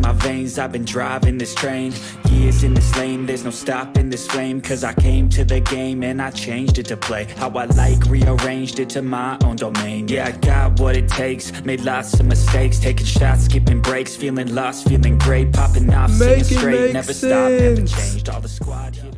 my veins, I've been driving this train. Years in this lane, there's no stopping this flame. Cause I came to the game and I changed it to play how I like, rearranged it to my own domain. Yeah, I got what it takes, made lots of mistakes, taking shots, skipping breaks, feeling lost, feeling great, popping off, singing straight, never stopped, never changed. All the squad here to...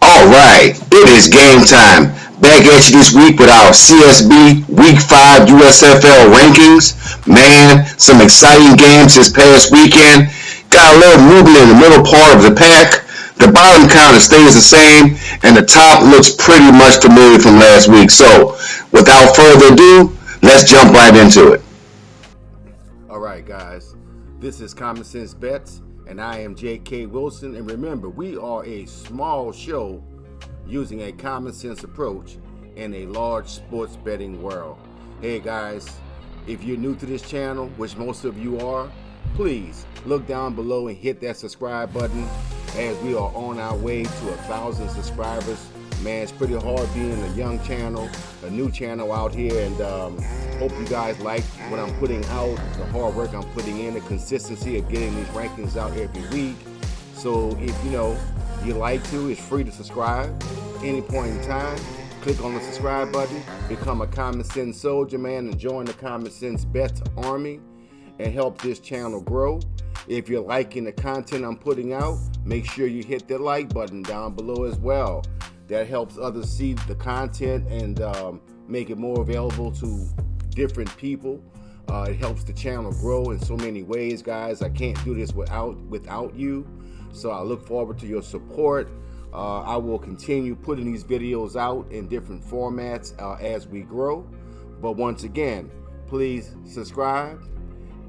Alright, it is game time. Back at you this week with our CSB Week 5 USFL rankings. Man, some exciting games this past weekend. Got a little movement in the middle part of the pack. The bottom kind of stays the same, and the top looks pretty much familiar from last week. So, without further ado, let's jump right into it. Alright guys, this is Common Sense Bets, and I am J.K. Wilson, and remember, we are a small show using a common sense approach in a large sports betting world. Hey guys, if you're new to this channel, which most of you are, please look down below and hit that subscribe button as we are on our way to 1,000 subscribers. Man, it's pretty hard being a young channel, a new channel out here, and hope you guys like what I'm putting out, the hard work I'm putting in, the consistency of getting these rankings out every week. So if you like to, it's free to subscribe any point in time. Click on the subscribe button, become a Common Sense soldier, man, and join the Common Sense Bets army and help this channel grow. If you're liking the content I'm putting out, make sure you hit the like button down below as well. That helps others see the content and make it more available to different people. It helps the channel grow in so many ways, guys. I can't do this without you. So I look forward to your support. I will continue putting these videos out in different formats as we grow. But once again, please subscribe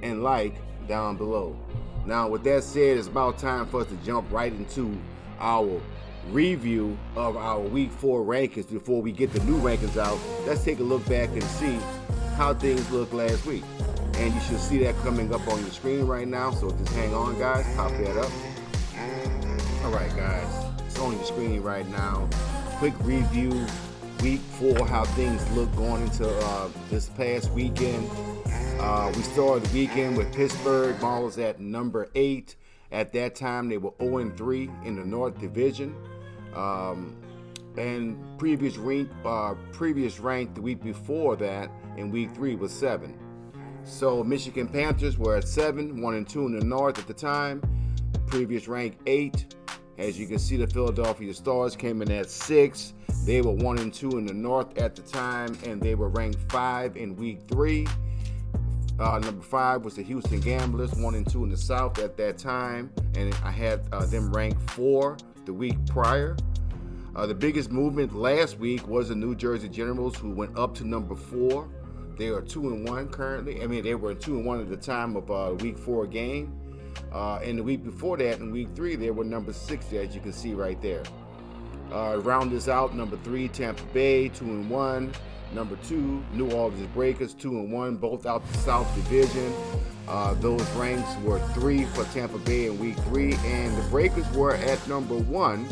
and like down below. Now, with that said, it's about time for us to jump right into our review of our Week 4 rankings before we get the new rankings out. Let's take a look back and see how things looked last week. And you should see that coming up on your screen right now. So just hang on, guys. Pop that up. Alright guys, it's on your screen right now. Quick review, Week 4, how things look going into this past weekend. We started the weekend with Pittsburgh Maulers at number 8. At that time, they were 0-3 in the North Division. And previous rank the week before that in Week 3 was 7. So Michigan Panthers were at 7, 1-2 in the North at the time. Previous rank 8. As you can see, the Philadelphia Stars came in at 6. They were 1-2 in the North at the time, and they were ranked 5 in Week 3. Number 5 was the Houston Gamblers, 1-2 in the South at that time, and I had them ranked 4 the week prior. The biggest movement last week was the New Jersey Generals, who went up to number 4. They are 2-1 currently. I mean, they were 2-1 at the time of the Week 4 game. And the week before that, in Week 3, they were number 6, as you can see right there. Round this out, number 3, Tampa Bay, 2-1. Number 2, New Orleans Breakers, 2-1, both out the South Division. Those ranks were 3 for Tampa Bay in Week 3, and the Breakers were at number 1,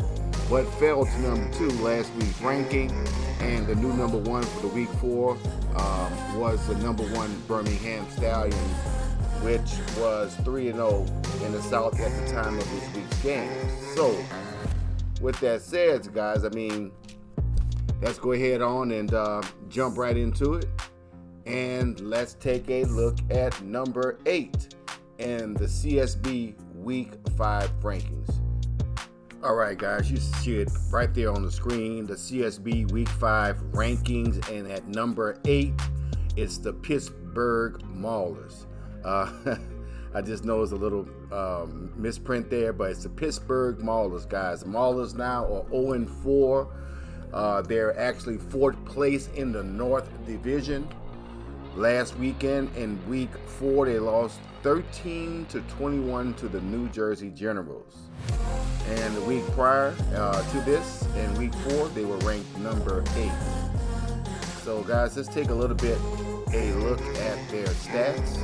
but fell to number 2 last week's ranking. And the new number 1 for the Week 4 was the number 1 Birmingham Stallions, which was 3-0 in the South at the time of this week's game. So, with that said, guys, I mean, let's go ahead on and jump right into it. And let's take a look at number 8 in the CSB Week 5 rankings. All right, guys, you see it right there on the screen, the CSB Week 5 rankings. And at number 8, it's the Pittsburgh Maulers. I just know it's a little misprint there, but it's the Pittsburgh Maulers, guys. The Maulers now are 0-4. They're actually 4th place in the North Division. Last weekend in Week 4, they lost 13-21 to the New Jersey Generals. And the week prior to this, in Week 4, they were ranked number 8. So, guys, let's take a look at their stats.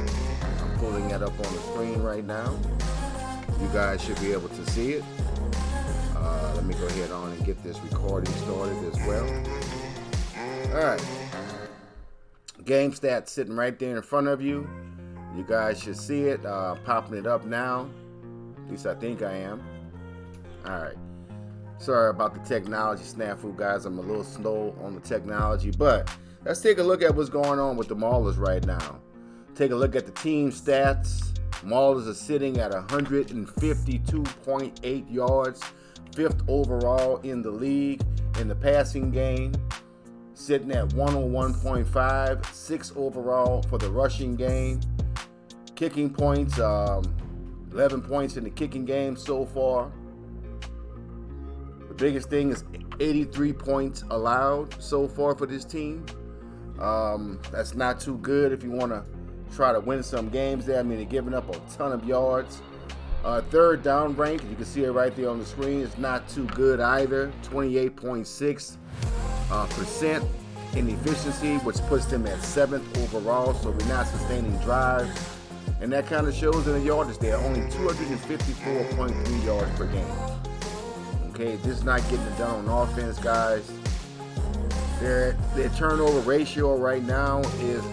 I'm pulling that up on the screen right now. You guys should be able to see it. Let me go ahead on and get this recording started as well. All right. Game stats sitting right there in front of you. You guys should see it. Popping it up now. At least I think I am. All right. Sorry about the technology snafu, guys. I'm a little slow on the technology, but let's take a look at what's going on with the Maulers right now. Take a look at the team stats. Maulers are sitting at 152.8 yards, 5th overall in the league in the passing game. Sitting at 101.5, 6th overall for the rushing game. Kicking points, 11 points in the kicking game so far. The biggest thing is 83 points allowed so far for this team. That's not too good if you want to try to win some games there. I mean, they're giving up a ton of yards. Third down rank, you can see it right there on the screen, it's not too good either. 28.6% in efficiency, which puts them at 7th overall, so we're not sustaining drives. And that kind of shows in the yardage there, only 254.3 yards per game. Okay, just not getting it done on offense, guys. Their turnover ratio right now is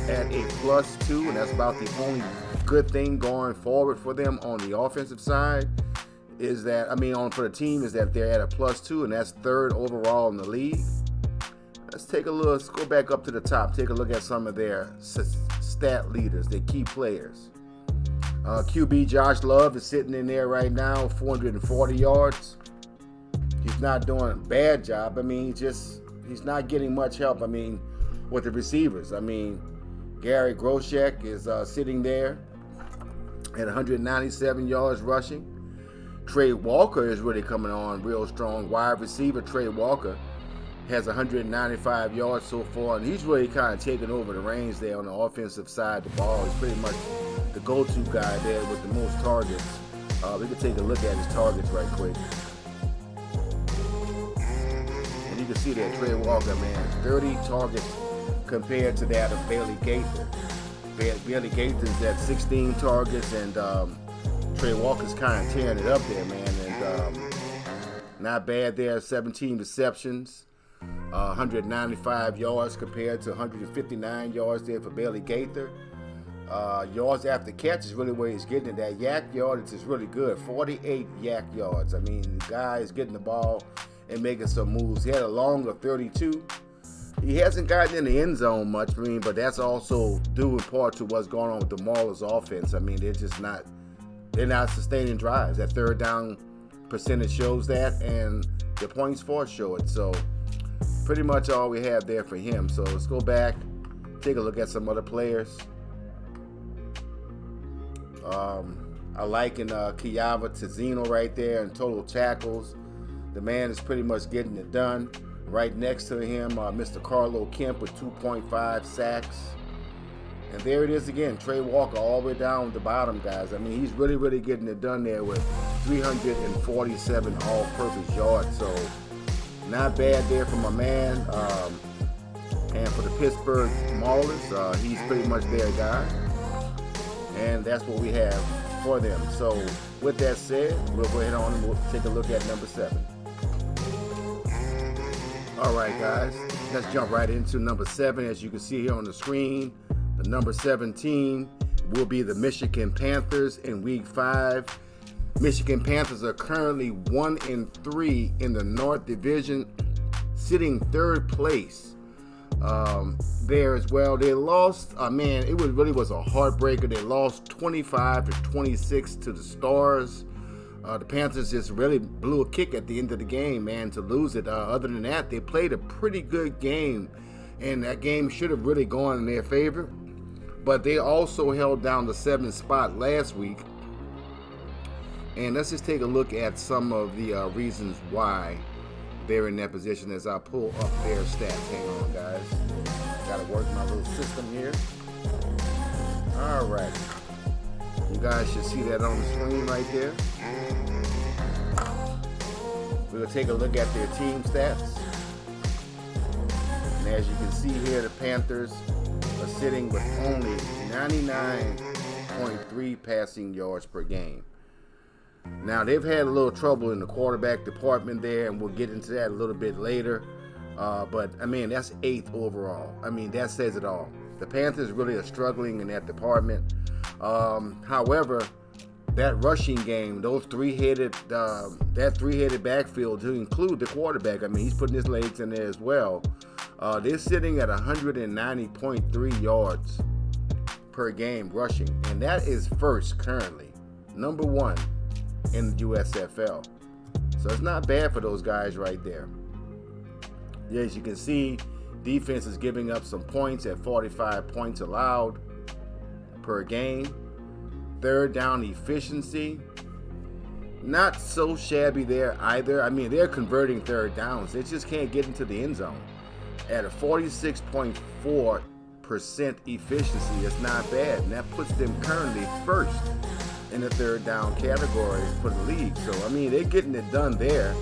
at a +2, and that's about the only good thing going forward for them on the offensive side. Is that, for the team, is that they're at a +2, and that's 3rd overall in the league. Let's go back up to the top. Take a look at some of their stat leaders, their key players. QB Josh Love is sitting in there right now, 440 yards. He's not doing a bad job. He's not getting much help. With the receivers. Gary Groshek is sitting there at 197 yards rushing. Trey Walker is really coming on real strong. Wide receiver Trey Walker has 195 yards so far, and he's really kind of taking over the reins there on the offensive side of the ball. He's pretty much the go-to guy there with the most targets. We can take a look at his targets right quick. And you can see that Trey Walker, 30 targets compared to that of Bailey Gaither. Bailey Gaither's at 16 targets, and Trey Walker's kind of tearing it up there, man. And not bad there, 17 receptions, 195 yards compared to 159 yards there for Bailey Gaither. Yards after catch is really where he's getting it. That yak yardage is really good, 48 yak yards. The guy is getting the ball and making some moves. He had a longer 32. He hasn't gotten in the end zone much, but that's also due in part to what's going on with the Maulers offense. They're not sustaining drives. That third down percentage shows that, and the points for show it. So pretty much all we have there for him. So let's go back, take a look at some other players. I like Kiava Tizino right there in total tackles. The man is pretty much getting it done. Right next to him, Mr. Carlo Kemp with 2.5 sacks. And there it is again, Trey Walker all the way down at the bottom, guys. He's really, really getting it done there with 347 all-purpose yards. So not bad there for my man. And for the Pittsburgh Maulers, he's pretty much their guy. And that's what we have for them. So with that said, we'll go ahead on and we'll take a look at number 7. All right, guys, let's jump right into number 7. As you can see here on the screen, the number 7 team will be the Michigan Panthers in Week 5. Michigan Panthers are currently 1-3 in the North Division, sitting 3rd place there as well. They lost, it really was a heartbreaker. They lost 25-26 to the Stars. The Panthers just really blew a kick at the end of the game, to lose it. Other than that, they played a pretty good game, and that game should have really gone in their favor. But they also held down the 7th spot last week. And let's just take a look at some of the reasons why they're in that position as I pull up their stats. Hang on, guys. Got to work my little system here. All right. You guys should see that on the screen right there. We're going to take a look at their team stats. And as you can see here, the Panthers are sitting with only 99.3 passing yards per game. Now, they've had a little trouble in the quarterback department there, and we'll get into that a little bit later. But, I mean, that's 8th overall. I mean, that says it all. The Panthers really are struggling in that department. However, that rushing game, that three-headed backfield to include the quarterback, I mean, he's putting his legs in there as well. They're sitting at 190.3 yards per game rushing, and that is first currently, number 1 in the USFL. So it's not bad for those guys right there. As you can see, defense is giving up some points at 45 points allowed per game. Third down efficiency, not so shabby there either. I mean, they're converting third downs. They just can't get into the end zone. At a 46.4% efficiency, it's not bad. And that puts them currently first in the third down category for the league. So, I mean, they're getting it done there.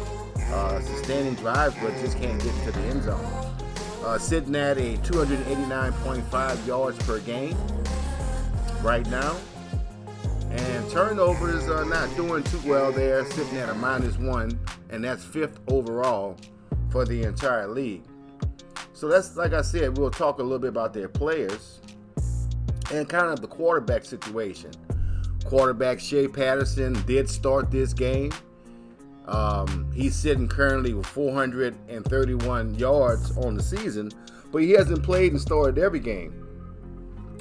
Sustaining drives, but just can't get into the end zone. Sitting at a 289.5 yards per game right now. And turnovers are not doing too well there, sitting at a -1, and that's 5th overall for the entire league. So that's, like I said, we'll talk a little bit about their players and kind of the quarterback situation. Quarterback Shea Patterson did start this game. He's sitting currently with 431 yards on the season, but he hasn't played and started every game.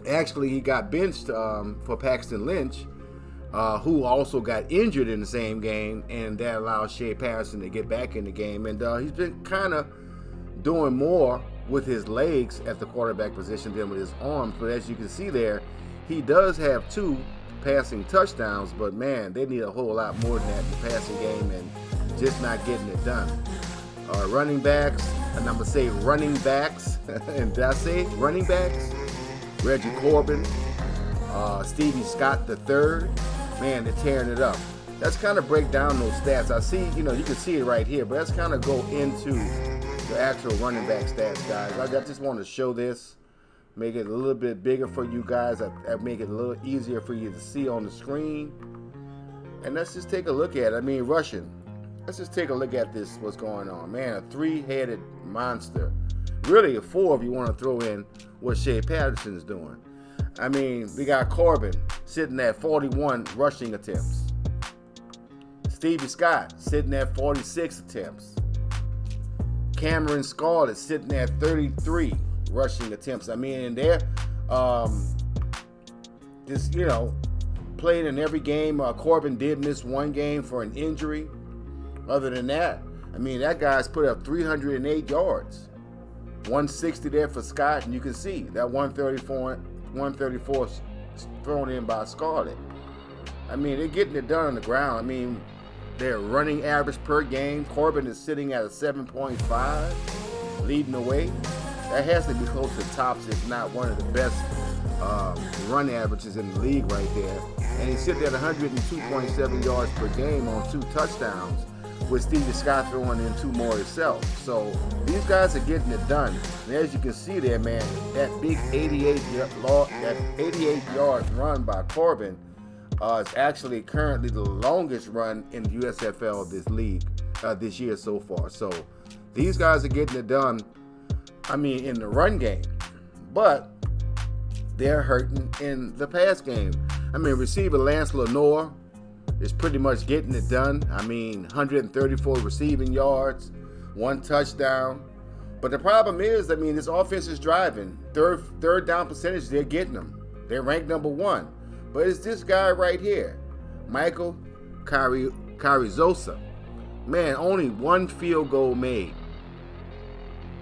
Actually, he got benched for Paxton Lynch, who also got injured in the same game, and that allowed Shea Patterson to get back in the game. And he's been kind of doing more with his legs at the quarterback position than with his arms. But as you can see there, he does have 2 passing touchdowns, but man, they need a whole lot more than that in the passing game and just not getting it done. Running backs, and I'm going to say running backs, and did I say running backs? Reggie Corbin, Stevie Scott III, man, they're tearing it up. Let's kind of break down those stats. I see, you can see it right here, but let's kind of go into the actual running back stats, guys. I just want to show this, make it a little bit bigger for you guys. I make it a little easier for you to see on the screen. And let's just take a look at it. I mean, rushing. Let's just take a look at this, what's going on. Man, a 3-headed monster. Really a 4 if you want to throw in what Shea Patterson's doing. I mean, we got Corbin sitting at 41 rushing attempts. Stevie Scott sitting at 46 attempts. Cameron Scarlett sitting at 33 rushing attempts. I mean, and they're just, played in every game. Corbin did miss 1 game for an injury. Other than that, I mean, that guy's put up 308 yards. 160 there for Scott, and you can see that 134 thrown in by Scarlett. I mean, they're getting it done on the ground. I mean, their running average per game, Corbin is sitting at a 7.5, leading the way. That has to be close to tops, if not one of the best run averages in the league right there. And he's sitting at 102.7 yards per game on 2 touchdowns, with Stevie Scott throwing in 2 more himself. So these guys are getting it done. And as you can see there, man, that big 88-yard run by Corbin is actually currently the longest run in the USFL of this league this year so far. So these guys are getting it done, I mean, in the run game. But they're hurting in the pass game. I mean, receiver Lance Lenore is pretty much getting it done. I mean, 134 receiving yards, 1 touchdown. But the problem is, I mean, this offense is driving. Third down percentage, they're getting them. They're ranked number 1. But it's this guy right here, Michael Carrizosa. Man, only 1 field goal made.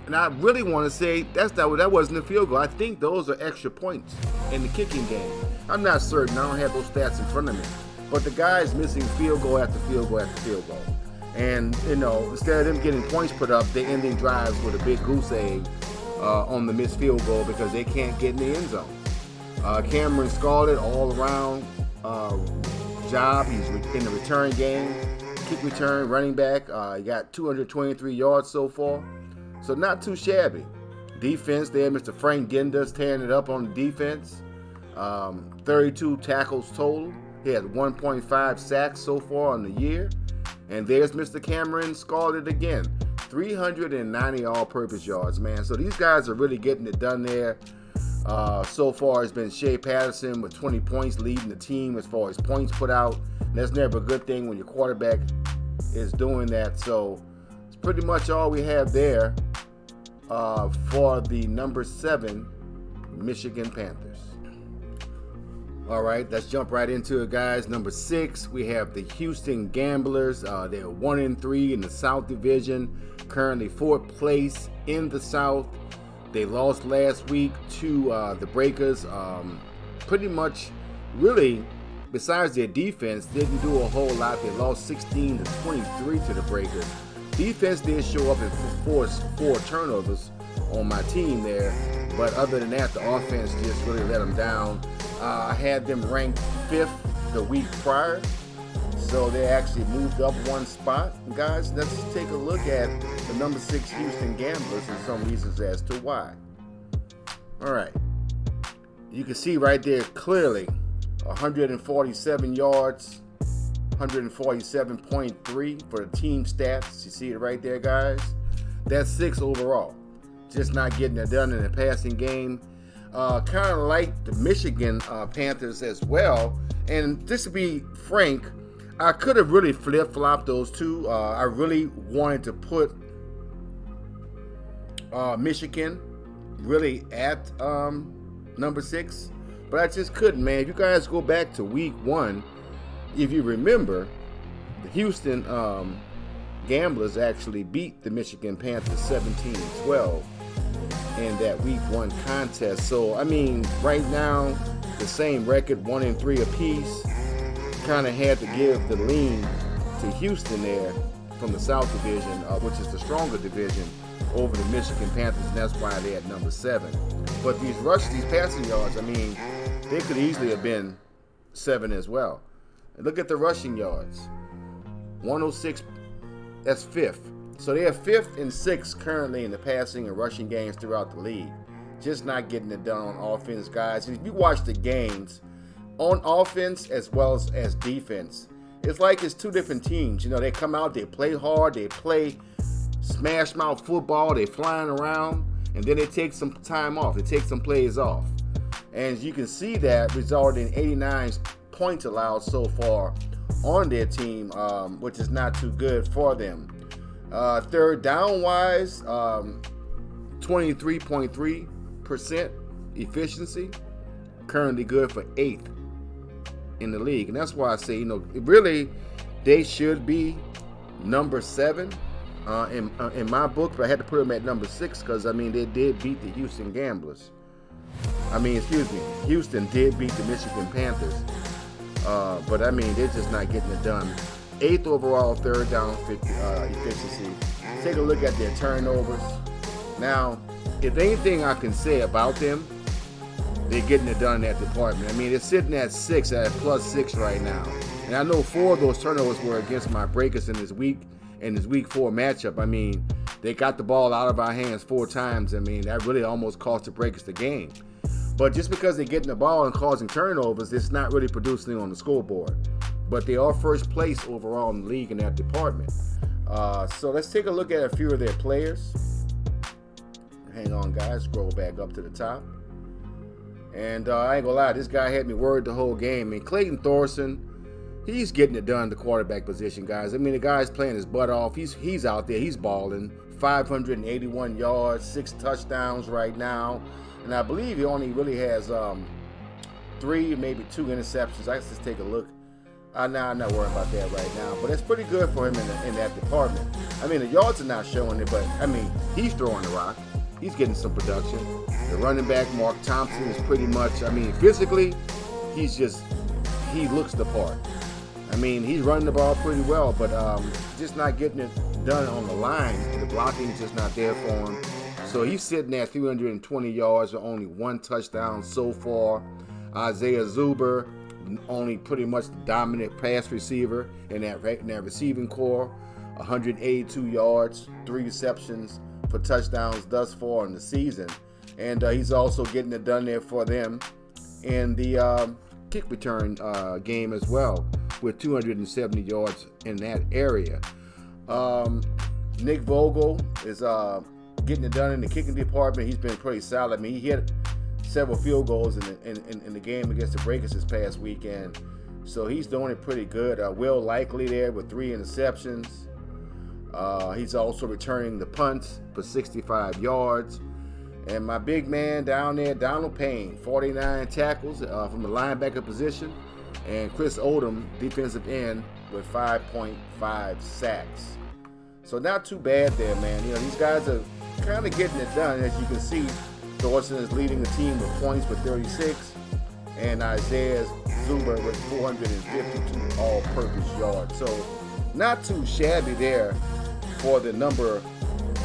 And I really want to say that wasn't a field goal. I think those are extra points in the kicking game. I'm not certain. I don't have those stats in front of me. But the guy is missing field goal after field goal after field goal. And, instead of them getting points put up, they're ending drives with a big goose egg on the missed field goal because they can't get in the end zone. Cameron Scarlett, all around job. He's in the return game, kick return, running back. He got 223 yards so far. So not too shabby. Defense there, Mr. Frank Ginda's tearing it up on the defense. 32 tackles total. He had 1.5 sacks so far on the year. And there's Mr. Cameron Scarlett again. 390 all-purpose yards, man. So these guys are really getting it done there. So far, it's been Shea Patterson with 20 points leading the team as far as points put out. And that's never a good thing when your quarterback is doing that. So it's pretty much all we have there for the number 7 Michigan Panthers. All right, let's jump right into it, guys. Number 6, we have the Houston Gamblers. They're 1-3 in the South Division, currently 4th place in the South. They lost last week to the Breakers. Pretty much, really, besides their defense, didn't do a whole lot. They lost 16-23 to the Breakers. Defense did show up and forced 4 turnovers on my team there, but other than that, the offense just really let them down. I had them ranked 5th the week prior, so they actually moved up 1 spot. Guys, let's take a look at the number 6 Houston Gamblers and some reasons as to why. All right, you can see right there clearly 147 yards, 147.3 for the team stats. You see it right there, guys. That's 6 overall. Just not getting it done in the passing game. Kind of like the Michigan Panthers as well. And just to be frank, I could have really flip-flopped those two. I really wanted to put Michigan really at number 6, but I just couldn't, man. If you guys go back to week 1, if you remember, the Houston Gamblers actually beat the Michigan Panthers 17-12 in that week 1 contest. So, I mean, right now, the same record, 1-3 apiece. Kind of had to give the lean to Houston there from the South Division, which is the stronger division, over the Michigan Panthers, and that's why they had number 7. But these passing yards, I mean, they could easily have been 7 as well. And look at the rushing yards. 106, that's 5th. So they are 5th and 6th currently in the passing and rushing games throughout the league. Just not getting it done on offense, guys. If you watch the games, on offense as well as defense, it's like it's 2 different teams. You know, they come out, they play hard, they play smash mouth football, they flying around, and then they take some time off. They take some plays off. And you can see that resulted in 89 points allowed so far on their team, which is not too good for them. Third down wise, 23.3% efficiency, currently good for 8th in the league. And that's why I say, you know, really they should be number 7 in my book, but I had to put them at number 6 because, I mean, they did beat the Houston Gamblers. Houston did beat the Michigan Panthers. But, I mean, they're just not getting it done. 8th overall third down efficiency. Take a look at their turnovers. Now, if anything I can say about them, they're getting it done in that department. I mean, they're sitting at 6, at +6 right now. And I know 4 of those turnovers were against my Breakers in this week 4 matchup. I mean, they got the ball out of our hands 4 times. I mean, that really almost cost the Breakers the game. But just because they're getting the ball and causing turnovers, it's not really producing on the scoreboard. But they are 1st place overall in the league in that department. So let's take a look at a few of their players. Hang on, guys. Scroll back up to the top. And I ain't gonna lie, this guy had me worried the whole game. I mean, Clayton Thorson, he's getting it done at the quarterback position, guys. I mean, the guy's playing his butt off. He's out there. He's balling. 581 yards, 6 touchdowns right now. And I believe he only really has 3, maybe 2 interceptions. Let's just take a look. I'm not worried about that right now. But it's pretty good for him in that department. I mean, the yards are not showing it, but, I mean, he's throwing the rock. He's getting some production. The running back, Mark Thompson, is pretty much, I mean, physically, he looks the part. I mean, he's running the ball pretty well, but just not getting it done on the line. The blocking is just not there for him. So he's sitting at 320 yards with only 1 touchdown so far. Isaiah Zuber, only pretty much the dominant pass receiver in that receiving core. 182 yards, 3 receptions for touchdowns thus far in the season. And he's also getting it done there for them in the kick return game as well, with 270 yards in that area. Nick Vogel is getting it done in the kicking department. He's been pretty solid. I mean, he hit several field goals in the game against the Breakers this past weekend, so he's doing it pretty good. Will Likely there with 3 interceptions. He's also returning the punts for 65 yards. And my big man down there, Donald Payne, 49 tackles from the linebacker position. And Chris Odom, defensive end, with 5.5 sacks. So not too bad there, man. You know, these guys are kind of getting it done. As you can see, Thorson is leading the team with points with 36. And Isaiah Zuber with 452 all-purpose yards. So not too shabby there for the number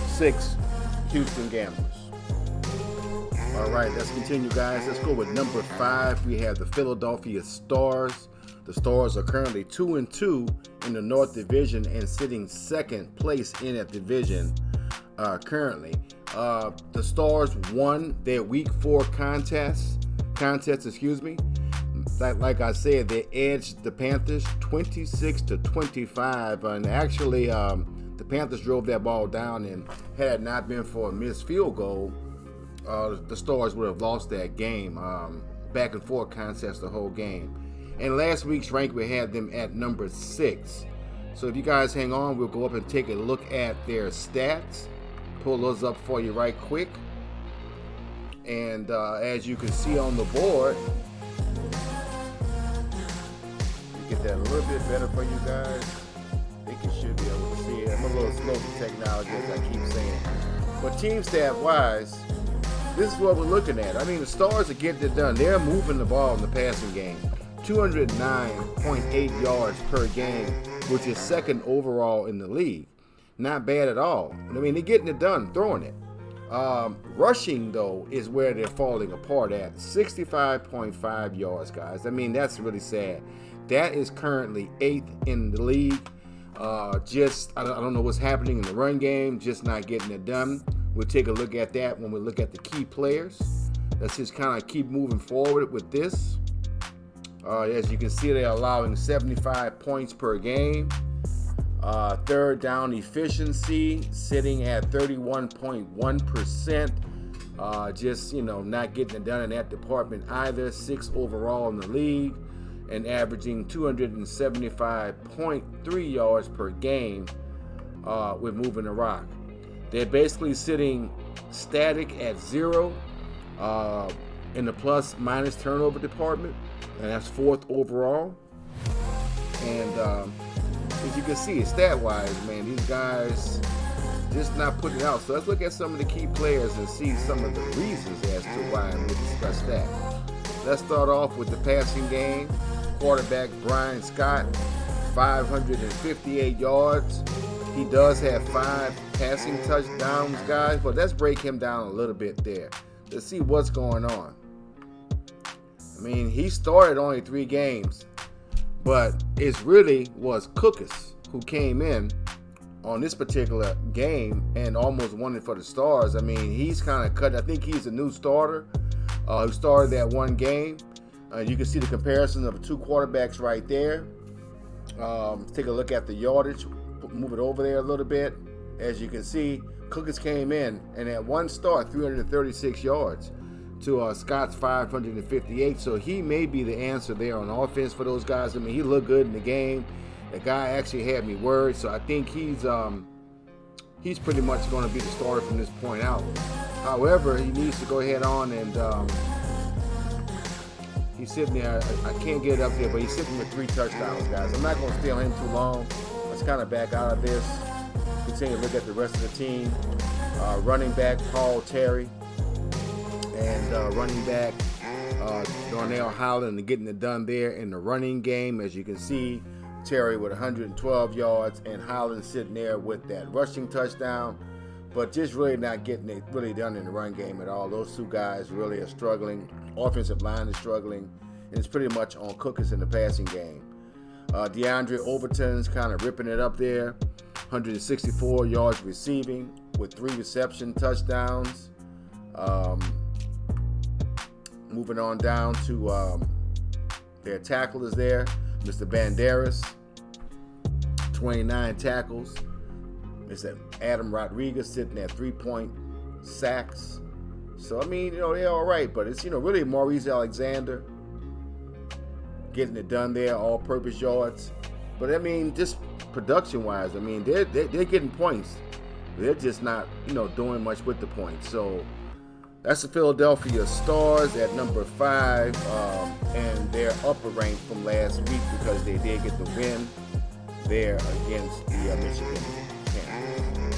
6 Houston Gamblers. All right, let's continue, guys. Let's go with number 5. We have the Philadelphia Stars. The Stars are currently 2-2 in the North Division and sitting second place in that division currently. The Stars won their Week 4 contest. Like I said, they edged the Panthers 26-25, and actually the Panthers drove that ball down, and had it not been for a missed field goal, the Stars would have lost that game. Back and forth contest the whole game. And last week's rank, we had them at number 6. So if you guys hang on, we'll go up and take a look at their stats. Pull those up for you right quick. And as you can see on the board, get that a little bit better for you guys. I think you should be able to see it. I'm a little slow with technology, as I keep saying. But team stat wise, this is what we're looking at. I mean, the Stars are getting it done. They're moving the ball in the passing game. 209.8 yards per game, which is second overall in the league. Not bad at all. I mean, they're getting it done, throwing it. Rushing, though, is where they're falling apart at. 65.5 yards, guys. I mean, that's really sad. That is currently 8th in the league. I don't know what's happening in the run game, just not getting it done. We'll take a look at that when we look at the key players. Let's just kind of keep moving forward with this. As you can see, they're allowing 75 points per game. Third down efficiency sitting at 31.1%. Just, not getting it done in that department either. 6th overall in the league and averaging 275.3 yards per game with moving the rock. They're basically sitting static at 0 in the plus-minus turnover department, and that's 4th overall. And as you can see, stat-wise, man, these guys just not putting it out. So let's look at some of the key players and see some of the reasons as to why, and we'll discuss that. Let's start off with the passing game. Quarterback Brian Scott, 558 yards. He does have 5 passing touchdowns, guys, but let's break him down a little bit there. Let's see what's going on. I mean, he started only 3 games, but it really was Cookus who came in on this particular game and almost won it for the Stars. I mean, he's kind of cut. I think he's a new starter who started that one game. You can see the comparison of the 2 quarterbacks right there. Take a look at the yardage. Move it over there a little bit. As you can see, Cookus came in and at one start, 336 yards to Scott's 558. So he may be the answer there on offense for those guys. I mean, he looked good in the game. The guy actually had me worried. So I think he's pretty much going to be the starter from this point out. However, he needs to go ahead on and he's sitting there. I can't get it up there, but he's sitting with 3 touchdowns, guys. I'm not going to stay on him too long. Let's kind of back out of this. Continue to look at the rest of the team. Running back Paul Terry and running back Darnell Holland getting it done there in the running game. As you can see, Terry with 112 yards and Holland sitting there with that rushing touchdown, but just really not getting it really done in the run game at all. Those 2 guys really are struggling. Offensive line is struggling, and it's pretty much on Cookus in the passing game. DeAndre Overton's kind of ripping it up there. 164 yards receiving with 3 reception touchdowns. Moving on down to Their tackle is there, Mr. Banderas, 29 tackles. Mr. Adam Rodriguez sitting at 3-point sacks. So, I mean, they're all right, but it's, really Maurice Alexander getting it done there, all-purpose yards. But, I mean, just production-wise, I mean, they're getting points. They're just not, doing much with the points. So, that's the Philadelphia Stars at number 5, and they're upper ranked from last week because they did get the win there against the Michigan Panthers.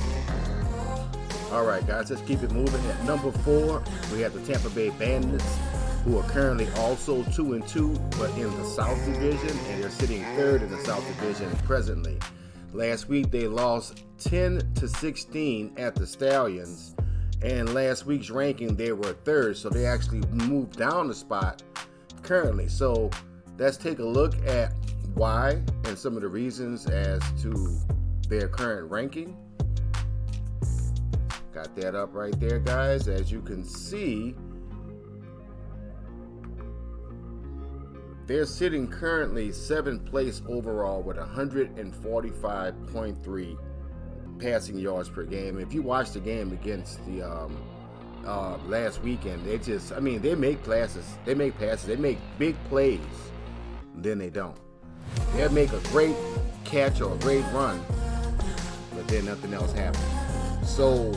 All right, guys, let's keep it moving. At number 4, we have the Tampa Bay Bandits, who are currently also 2-2, but in the South Division, and they're sitting 3rd in the South Division presently. Last week, they lost 10-16 at the Stallions, and last week's ranking, they were 3rd, so they actually moved down the spot currently. So let's take a look at why and some of the reasons as to their current ranking. Got that up right there, guys. As you can see, they're sitting currently 7th place overall with 145.3 passing yards per game. If you watch the game against the last weekend, they make passes, they make big plays, then they don't. They'll make a great catch or a great run, but then nothing else happens. So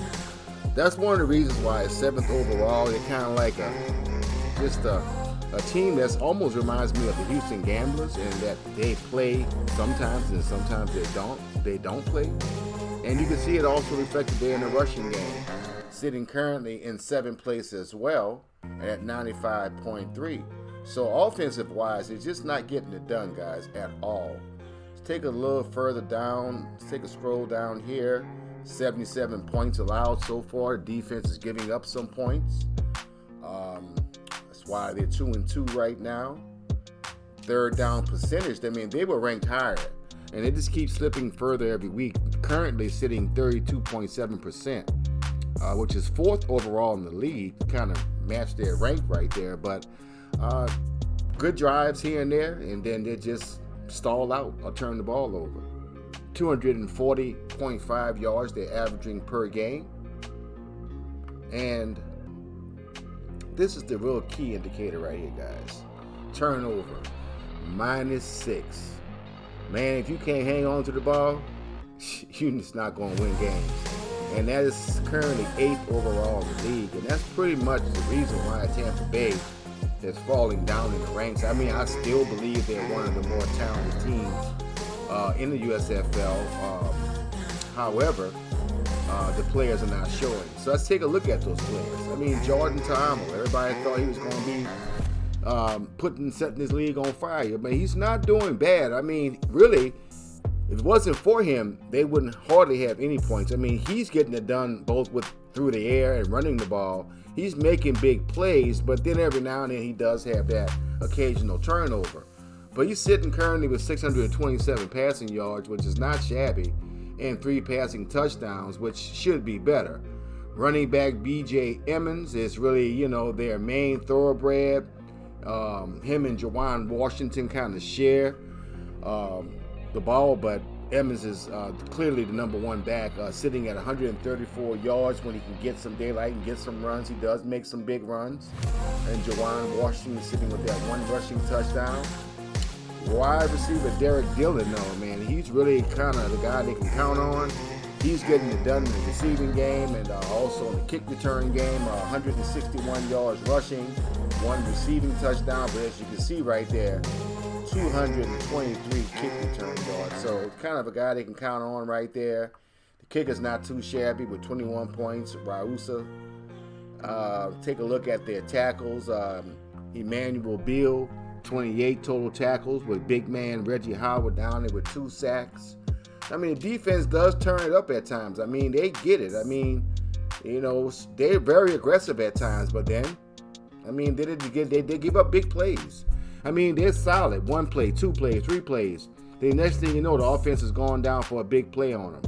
that's one of the reasons why it's 7th overall. They're kind of like a team that almost reminds me of the Houston Gamblers, in that they play sometimes and sometimes they don't play. And you can see it also reflected there in the rushing game, sitting currently in 7th place as well at 95.3. So offensive wise, it's just not getting it done, guys, at all. Let's take a little further down. Let's take a scroll down here. 77 points allowed so far. Defense is giving up some points. That's why they're 2-2 right now. 3rd down percentage, I mean, they were ranked higher, and it just keeps slipping further every week. Currently sitting 32.7%, which is 4th overall in the league. Kind of match their rank right there, but good drives here and there, and then they just stall out or turn the ball over. 240.5 yards they're averaging per game. And this is the real key indicator right here, guys. Turnover, -6. Man, if you can't hang on to the ball, you're just not going to win games. And that is currently 8th overall in the league. And that's pretty much the reason why Tampa Bay is falling down in the ranks. I mean, I still believe they're one of the more talented teams in the USFL. However, the players are not showing. So let's take a look at those players. I mean, Jordan Ta'amu, everybody thought he was going to be setting this league on fire, but he's not doing bad. I mean, really, if it wasn't for him, they wouldn't hardly have any points. I mean, he's getting it done both through the air and running the ball. He's making big plays, but then every now and then he does have that occasional turnover. But he's sitting currently with 627 passing yards, which is not shabby, and 3 passing touchdowns, which should be better. Running back B.J. Emmons is really, their main thoroughbred. Him and Jawan Washington kind of share the ball, but Emmons is clearly the number 1 back, sitting at 134 yards when he can get some daylight and get some runs. He does make some big runs. And Jawan Washington is sitting with that 1 rushing touchdown. Wide receiver Derek Dillon, though, man, he's really kind of the guy they can count on. He's getting it done in the receiving game and also in the kick return game. 161 yards rushing, 1 receiving touchdown, but as you can see right there, 223 kick return yards. So it's kind of a guy they can count on right there. The kicker's not too shabby with 21 points. Rausa. Take a look at their tackles. Emmanuel Beal, 28 total tackles, with big man Reggie Howard down there with 2 sacks. I mean, the defense does turn it up at times. I mean, they get it. I mean, they're very aggressive at times, but then, I mean, they give up big plays. I mean, they're solid. 1 play, 2 plays, 3 plays. The next thing you know, the offense is going down for a big play on them.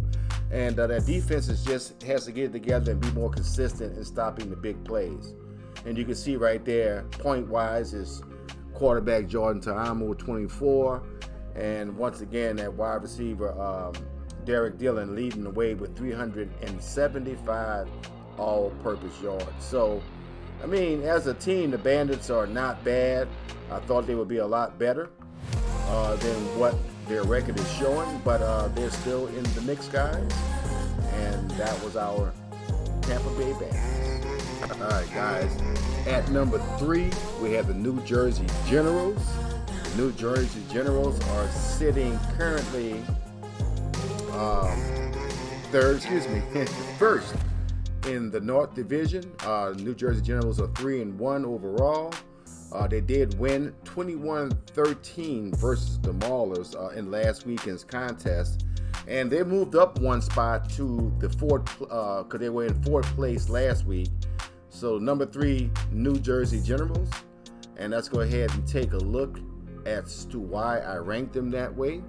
And that defense has to get it together and be more consistent in stopping the big plays. And you can see right there, point-wise, is quarterback Jordan Ta'amu with 24. And once again, that wide receiver Derek Dillon leading the way with 375 all-purpose yards. So, I mean, as a team, the Bandits are not bad. I thought they would be a lot better than what their record is showing, but they're still in the mix, guys. And that was our Tampa Bay Bandits. All right, guys. At number 3, we have the New Jersey Generals. The New Jersey Generals are sitting currently first in the North Division. New Jersey Generals are 3-1 overall. They did win 21-13 versus the Maulers in last weekend's contest, and they moved up one spot to the fourth because they were in 4th place last week. So number 3, New Jersey Generals, and let's go ahead and take a look as to why I ranked them that way.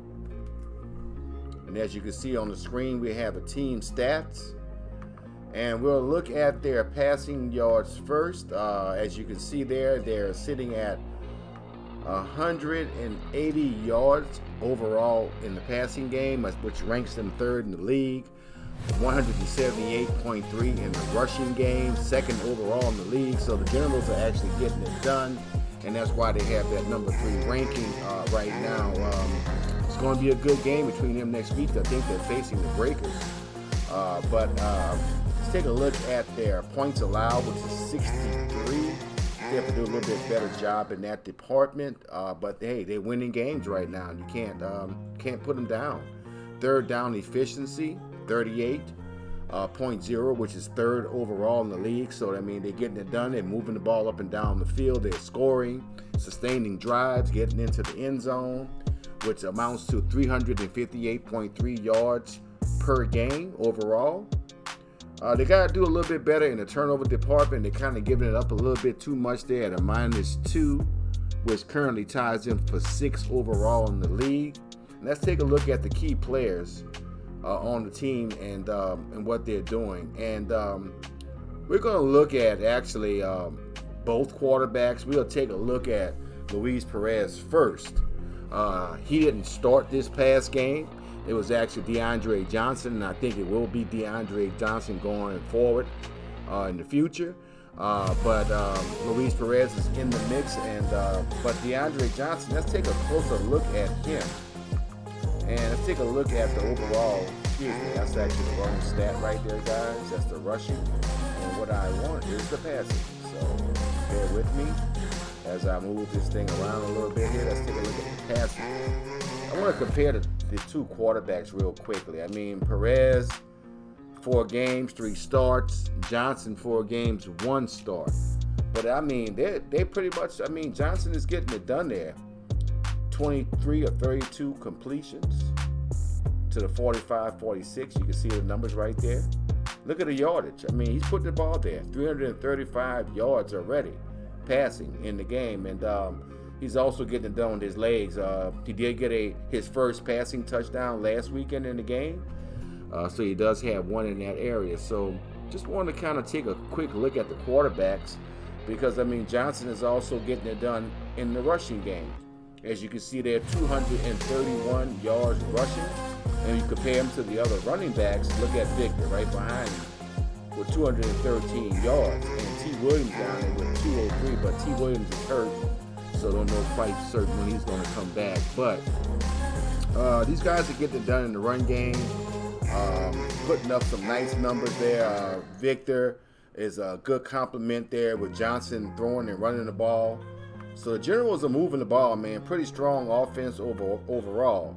And as you can see on the screen, we have the team stats. And we'll look at their passing yards first. As you can see there, they're sitting at 180 yards overall in the passing game, which ranks them 3rd in the league. 178.3 in the rushing game, 2nd overall in the league. So the Generals are actually getting it done, and that's why they have that number 3 ranking right now. It's going to be a good game between them next week. I think they're facing the Breakers. Let's take a look at their points allowed, which is 63. They have to do a little bit better job in that department. But hey, they're winning games right now. You can't put them down. 3rd down efficiency, 38.0, which is 3rd overall in the league. So I mean, they're getting it done. They're moving the ball up and down the field. They're scoring, sustaining drives, getting into the end zone, which amounts to 358.3 yards per game overall. They got to do a little bit better in the turnover department. They're kind of giving it up a little bit too much there at a -2, which currently ties them for 6th overall in the league. And let's take a look at the key players on the team and what they're doing. And we're going to look at actually both quarterbacks. We'll take a look at Luis Perez first. He didn't start this past game. It was actually DeAndre Johnson, and I think it will be DeAndre Johnson going forward in the future. But Luis Perez is in the mix, but DeAndre Johnson, let's take a closer look at him. And let's take a look at the overall. Excuse me, that's actually the wrong stat right there, guys. That's the rushing. And what I want is the passing. So bear with me as I move this thing around a little bit here. Let's take a look at the passing. I want to compare the 2 quarterbacks real quickly. I mean, Perez, 4 games, 3 starts. Johnson, 4 games, 1 start. But I mean, they pretty much, I mean, Johnson is getting it done there. 23 or 32 completions to the 45-46. You can see the numbers right there. Look at the yardage. I mean, he's putting the ball there. 335 yards already passing in the game. And he's also getting it done with his legs. He did get his first passing touchdown last weekend in the game. So he does have one in that area. So just want to kind of take a quick look at the quarterbacks, because, I mean, Johnson is also getting it done in the rushing game. As you can see there, 231 yards rushing. And you compare him to the other running backs, look at Victor right behind him with 213 yards. And T. Williams down there with 203, but T. Williams is hurt, so don't know quite certain when he's going to come back. But these guys are getting it done in the run game, putting up some nice numbers there. Victor is a good complement there with Johnson throwing and running the ball. So the Generals are moving the ball, man. Pretty strong offense overall.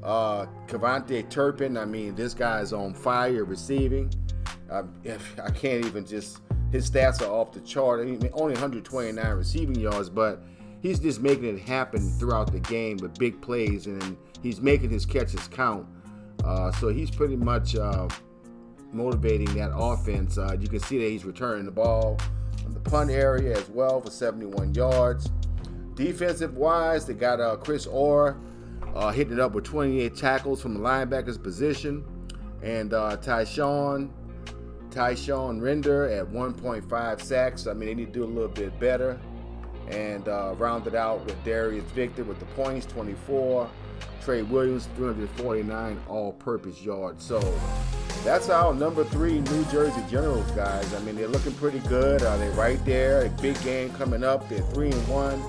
Cavante Turpin, I mean, this guy's on fire receiving. I can't even just, his stats are off the chart. I mean, only 129 receiving yards, but he's just making it happen throughout the game with big plays, and he's making his catches count. So he's pretty much motivating that offense. You can see that he's returning the ball in the punt area as well for 71 yards. Defensive-wise, they got Chris Orr hitting it up with 28 tackles from the linebacker's position, and Tyshawn Render at 1.5 sacks. I mean, they need to do a little bit better. and rounded out with Darius Victor with the points, 24. Trey Williams, 349 all-purpose yards. So that's our number 3 New Jersey Generals, guys. I mean, they're looking pretty good. They're right there. A big game coming up. They're 3-1.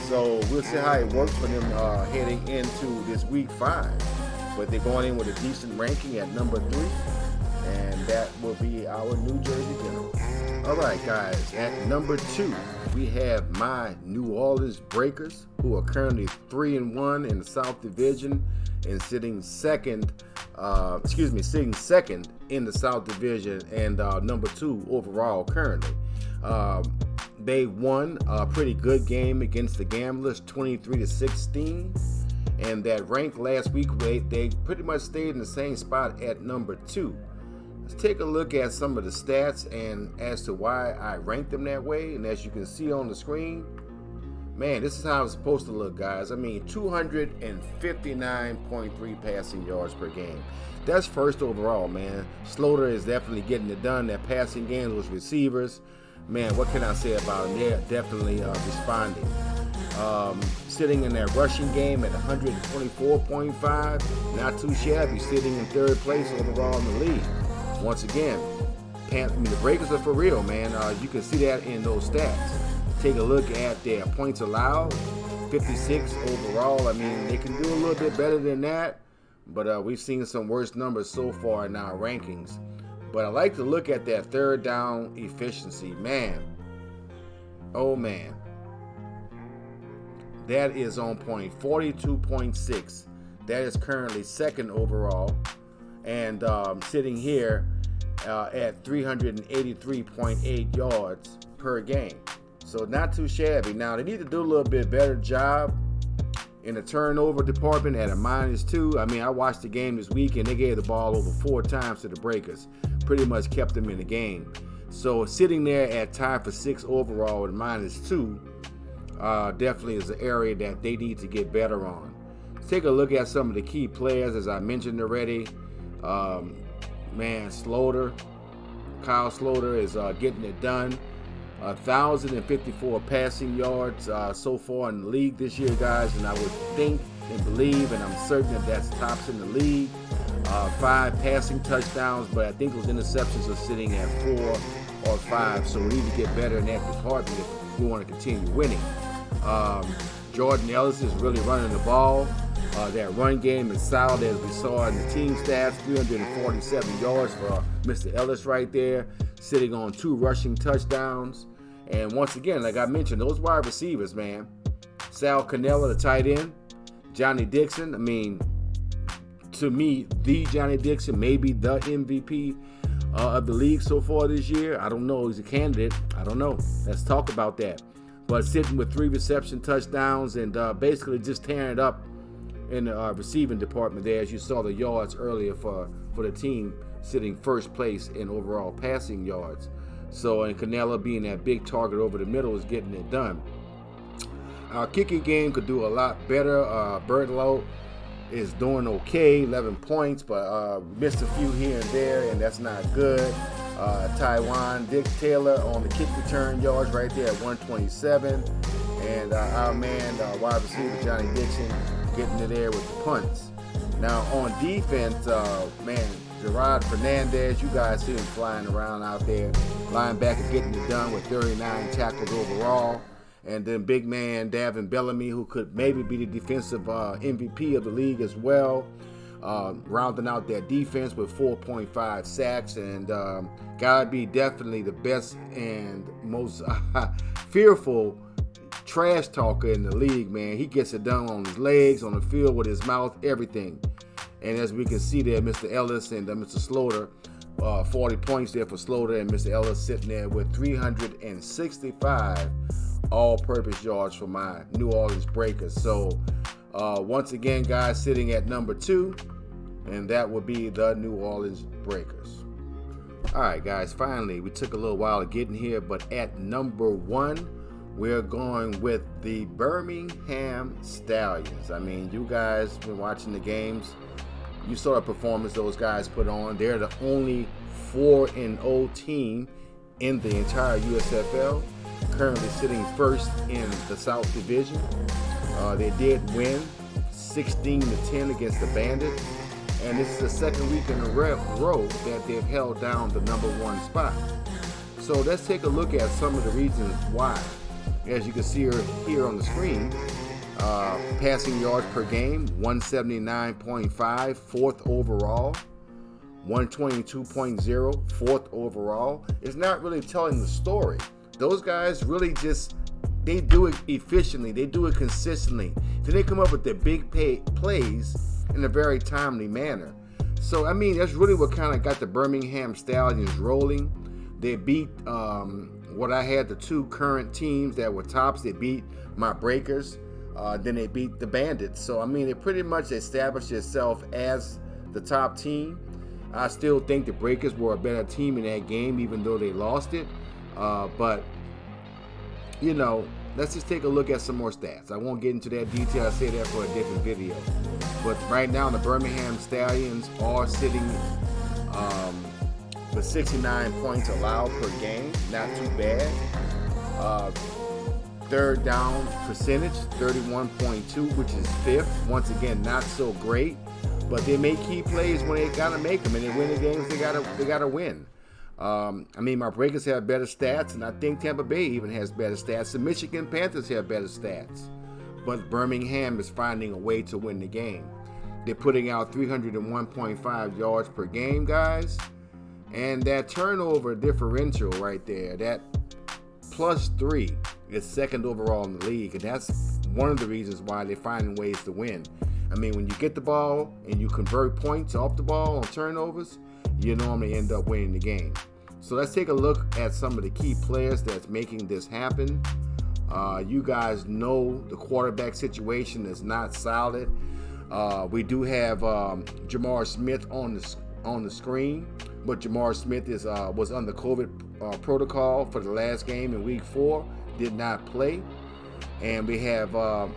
So we'll see how it works for them heading into this week 5. But they're going in with a decent ranking at number 3. And that will be our New Jersey Generals. All right, guys. At number 2, we have my New Orleans Breakers, who are currently 3-1 in the South Division and sitting second in the South Division and number 2 overall currently. They won a pretty good game against the Gamblers, 23-16, and that rank last week they pretty much stayed in the same spot at number 2. Let's take a look at some of the stats and as to why I ranked them that way. And as you can see on the screen, man, this is how it's supposed to look, guys. I mean, 259.3 passing yards per game. That's first overall, man. Slaughter is definitely getting it done. That passing game, those receivers, man, what can I say about them? They're definitely responding. Sitting in that rushing game at 124.5, not too shabby, sitting in 3rd place overall in the league. Once again, the Breakers are for real, man. You can see that in those stats. Take a look at their points allowed, 56 overall. I mean, they can do a little bit better than that, but we've seen some worse numbers so far in our rankings. But I like to look at that 3rd down efficiency. Man, oh man, that is on point, 42.6. That is currently 2nd overall, and sitting here at 383.8 yards per game. So not too shabby. Now they need to do a little bit better job in the turnover department at a -2. I mean, I watched the game this week and they gave the ball over 4 times to the Breakers. Pretty much kept them in the game. So sitting there at tied for 6th overall at -2 definitely is an area that they need to get better on. Let's take a look at some of the key players, as I mentioned already. Man, Kyle Slaughter is getting it done. 1,054 passing yards so far in the league this year, guys, and I would think and believe, and I'm certain that that's tops in the league. 5 passing touchdowns, but I think those interceptions are sitting at 4 or 5, so we need to get better in that department if we want to continue winning. Jordan Ellis is really running the ball. That run game is solid, as we saw in the team stats. 347 yards for Mr. Ellis right there, sitting on 2 rushing touchdowns. And once again, like I mentioned, those wide receivers, man. Sal Cannella, the tight end. Johnny Dixon, I mean, to me, the Johnny Dixon, maybe the MVP of the league so far this year. I don't know. He's a candidate. I don't know. Let's talk about that. But sitting with 3 reception touchdowns and basically just tearing it up in the receiving department there, as you saw the yards earlier for the team, sitting 1st place in overall passing yards. So, and Cannella being that big target over the middle is getting it done. Our kicking game could do a lot better. Bertlow is doing okay, 11 points, but missed a few here and there, and that's not good. Taiwan Dick Taylor on the kick return yards right there at 127. And our man, wide receiver Johnny Dixon, getting it there with the punts. Now on defense, man, Gerard Fernandez, you guys see him flying around out there. Linebacker getting it done with 39 tackles overall. And then big man Davin Bellamy, who could maybe be the defensive MVP of the league as well. Rounding out their defense with 4.5 sacks, and gotta be definitely the best and most fearful trash talker in the league, man. He gets it done on his legs, on the field, with his mouth, everything. And as we can see there, Mr. Ellis and Mr. Slaughter, 40 points there for Slaughter, and Mr. Ellis sitting there with 365 all-purpose yards for my New Orleans Breakers. So once again, guys, sitting at number 2, and that would be the New Orleans Breakers. All right, guys, finally, we took a little while to get in here, but at number 1, we're going with the Birmingham Stallions. I mean, you guys been watching the games. You saw the performance those guys put on. They're the only 4-0 team in the entire USFL. currently sitting first in the South Division. They did win 16-10 against the Bandits, and this is the second week in a row that they've held down the number one spot. So let's take a look at some of the reasons why. As you can see here on the screen, passing yards per game, 179.5, fourth overall. 122.0, fourth overall. It's not really telling the story. Those guys really they do it efficiently. They do it consistently. Then they come up with their big plays in a very timely manner. So, I mean, that's really what kind of got the Birmingham Stallions rolling. They beat what I had, the two current teams that were tops. They beat my Breakers. Then they beat the Bandits. So, I mean, they pretty much established themselves as the top team. I still think the Breakers were a better team in that game, even though they lost it. But, you know, let's just take a look at some more stats. I won't get into that detail. I'll say that for a different video. But right now, the Birmingham Stallions are sitting with 69 points allowed per game. Not too bad. Third down percentage, 31.2, which is fifth. Once again, not so great. But they make key plays when they gotta make them, and they win the games they gotta win. I mean, my Breakers have better stats, and I think Tampa Bay even has better stats. The Michigan Panthers have better stats, but Birmingham is finding a way to win the game. They're putting out 301.5 yards per game, guys, and that turnover differential right there, that +3, is second overall in the league, and that's one of the reasons why they're finding ways to win. I mean, when you get the ball and you convert points off the ball on turnovers, you normally end up winning the game. So let's take a look at some of the key players that's making this happen. You guys know the quarterback situation is not solid. We do have Jamar Smith on the screen, but Jamar Smith was under COVID protocol for the last game in Week 4, did not play. And we have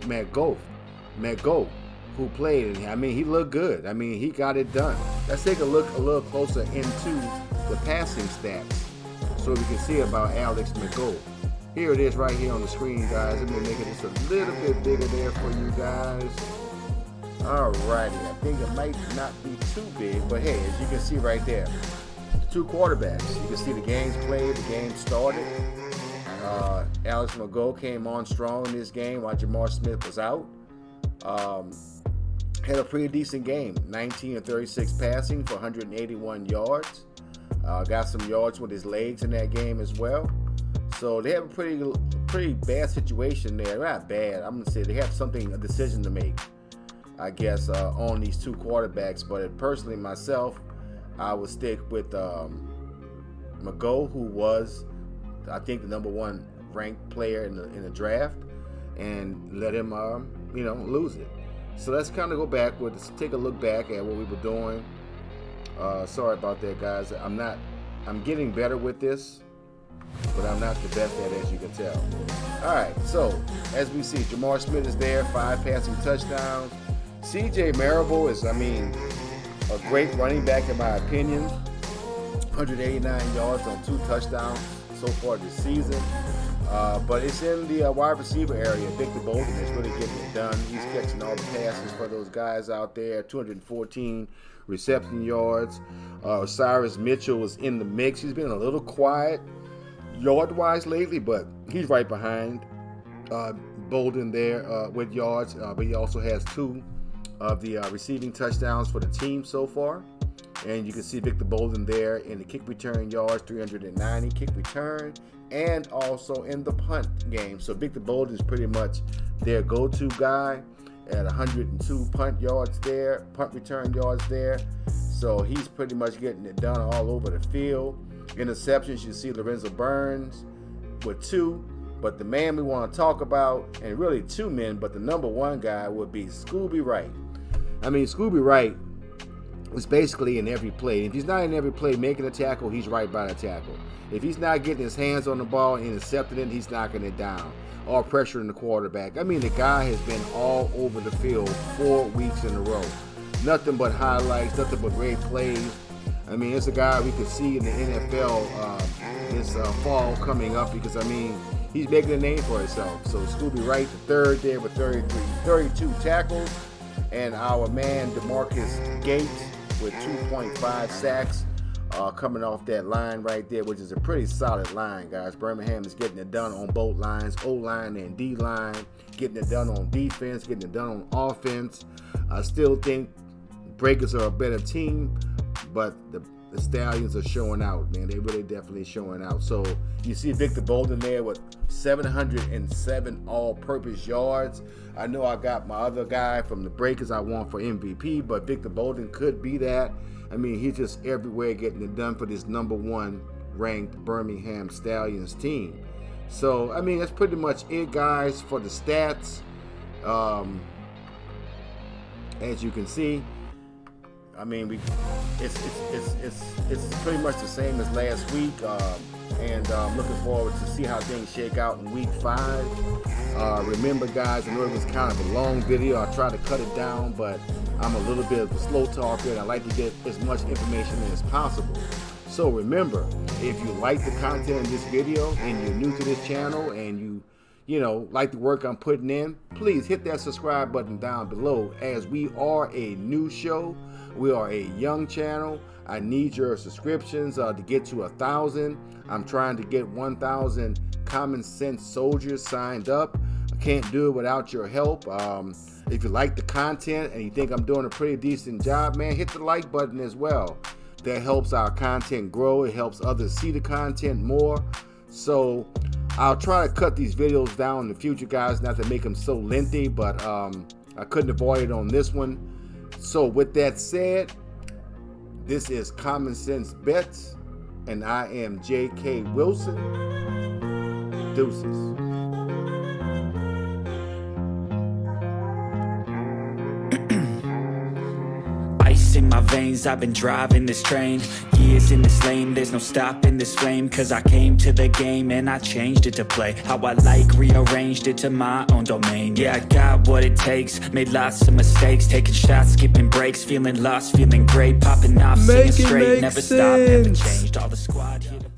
Matt Goff, who played, and I mean, he looked good. I mean, he got it done. Let's take a look a little closer into the passing stats so we can see about Alex McGough. Here it is right here on the screen, guys. Let me make it just a little bit bigger there for you guys. Alrighty, I think it might not be too big, but hey, as you can see right there, the two quarterbacks. You can see the games played, the game started. Alex McGough came on strong in this game while Jamar Smith was out. Had a pretty decent game, 19 of 36 passing for 181 yards. Got some yards with his legs in that game as well. So they have a pretty bad situation there. Not bad, I'm gonna say they have a decision to make, I guess, on these two quarterbacks. But personally, myself, I would stick with McGough, who was, I think, the number one ranked player in the draft, and let him, lose it. So let's kind of go backward. Let's take a look back at what we were doing. Sorry about that, guys. I'm getting better with this, but I'm not the best at it, as you can tell. All right, so as we see, Jamar Smith is there, 5 passing touchdowns. CJ Marable is, a great running back in my opinion. 189 yards on 2 touchdowns so far this season. But it's in the wide receiver area. Victor Bolden is really getting it done. He's catching all the passes for those guys out there. 214 reception yards. Cyrus Mitchell is in the mix. He's been a little quiet yard-wise lately, but he's right behind Bolden there with yards. But he also has 2 of the receiving touchdowns for the team so far. And you can see Victor Bolden there in the kick return yards, 390 kick return, and also in the punt game. So Victor Bolden is pretty much their go-to guy at 102 punt return yards there. So he's pretty much getting it done all over the field. Interceptions, you see Lorenzo Burns with 2. But the man we want to talk about, and really 2 men, but the number 1 guy would be Scooby Wright. Scooby Wright is basically in every play. If he's not in every play making a tackle, he's right by the tackle. If he's not getting his hands on the ball and intercepting it, he's knocking it down or pressuring the quarterback. The guy has been all over the field 4 weeks in a row. Nothing but highlights, nothing but great plays. I mean, it's a guy we could see in the NFL this fall coming up because, I mean, he's making a name for himself. So Scooby Wright, the third there with 32 tackles. And our man, DeMarcus Gates, with 2.5 sacks coming off that line right there, which is a pretty solid line, guys. Birmingham is getting it done on both lines, O-line and D-line, getting it done on defense, getting it done on offense. I still think Breakers are a better team, but the Stallions are showing out, man. They really definitely showing out. So you see Victor Bolden there with 707 all-purpose yards. I know I got my other guy from the Breakers I want for MVP, but Victor Bolden could be that. I mean, he's just everywhere getting it done for this #1 ranked Birmingham Stallions team. So, I mean, that's pretty much it, guys, for the stats. As you can see, I mean, it's pretty much the same as last week, and I'm looking forward to see how things shake out in week 5. Remember, guys, I know it was kind of a long video. I tried to cut it down, but I'm a little bit of a slow talker, and I like to get as much information as possible. So remember, if you like the content in this video and you're new to this channel and you know, like the work I'm putting in, please hit that subscribe button down below, as we are a new show. We are a young channel. I need your subscriptions to get to 1,000. I'm trying to get 1,000 Common Sense Soldiers signed up. I can't do it without your help. If you like the content and you think I'm doing a pretty decent job, man, hit the like button as well. That helps our content grow. It helps others see the content more. So I'll try to cut these videos down in the future, guys, not to make them so lengthy, but I couldn't avoid it on this one. So with that said, this is Common Sense Bets, and I am J.K. Wilson. Deuces. Ice in my veins, I've been driving this train. Years in this lane, there's no stopping this flame. Cause I came to the game and I changed it to play how I like, rearranged it to my own domain. Yeah, I got what it takes, made lots of mistakes, taking shots, skipping breaks, feeling lost, feeling great, popping off, singing straight, never stopped, never changed. All the squad here to